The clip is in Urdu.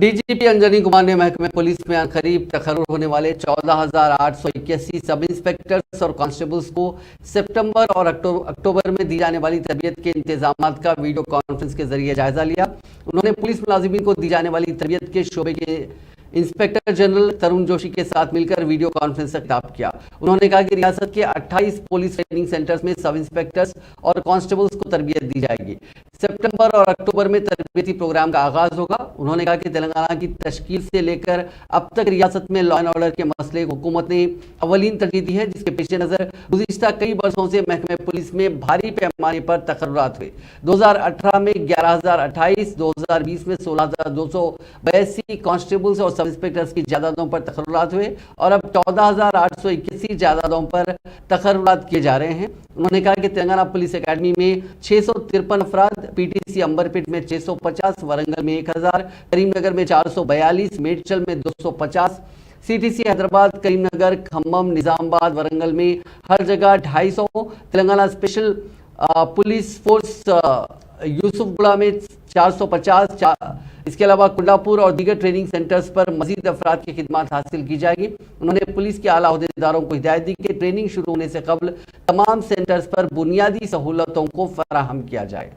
ڈی جی پی انجنی کمار نے محکمہ پولیس میں عنقریب تقرر ہونے والے 14,881 سب انسپیکٹرز اور کانسٹیبلز کو سپٹمبر اور اکتوبر میں دی جانے والی تربیت کے انتظامات کا ویڈیو کانفرنس کے ذریعے جائزہ لیا۔ انہوں نے پولیس ملازمین کو دی جانے والی تربیت کے شعبے کے انسپیکٹر جنرل ترون جوشی کے ساتھ مل کر ویڈیو کانفرنس سے خطاب کیا۔ انہوں نے کہا کہ ریاست کے 28 پولیس ٹریننگ سینٹرز میں سب انسپیکٹرز اور کانسٹیبلز کو تربیت دی جائے گی۔ سپٹمبر اور اکتوبر میں تربیتی پروگرام کا آغاز ہوگا۔ انہوں نے کہا کہ تلنگانہ کی تشکیل سے لے کر اب تک ریاست میں لا اینڈ آرڈر کے مسئلے کو حکومت نے اولین ترجیح دی ہے، جس کے پیش نظر گزشتہ کئی برسوں سے محکمہ پولیس میں بھاری پیمانے پر تقررات ہوئے۔ 2018 میں 11,028، 2020 میں 16,282 کانسٹیبلز اور سب انسپیکٹرز کی جائیدادوں پر تقررات ہوئے اور اب 14,881 جائیدادوں پر تقررات کیے جا رہے ہیں۔ انہوں نے کہا کہ تلنگانہ پولیس اکیڈمی میں 653 افراد، پی ٹی سی امبرپیٹ میں 650، ورنگل میں 1000، کریم نگر میں 442، میڈچل میں 250، سی ٹی سی حیدرآباد، کریم نگر، کھمم، نظام آباد، ورنگل میں ہر جگہ 250، تلنگانہ اسپیشل پولیس فورس یوسف گڑا میں 450، اس کے علاوہ کنڈاپور اور دیگر ٹریننگ سینٹرز پر مزید افراد کی خدمات حاصل کی جائے گی۔ انہوں نے پولیس کے اعلیٰ عہدیداروں کو ہدایت دی کہ ٹریننگ شروع ہونے سے قبل تمام سینٹرز پر بنیادی سہولتوں کو فراہم کیا جائے۔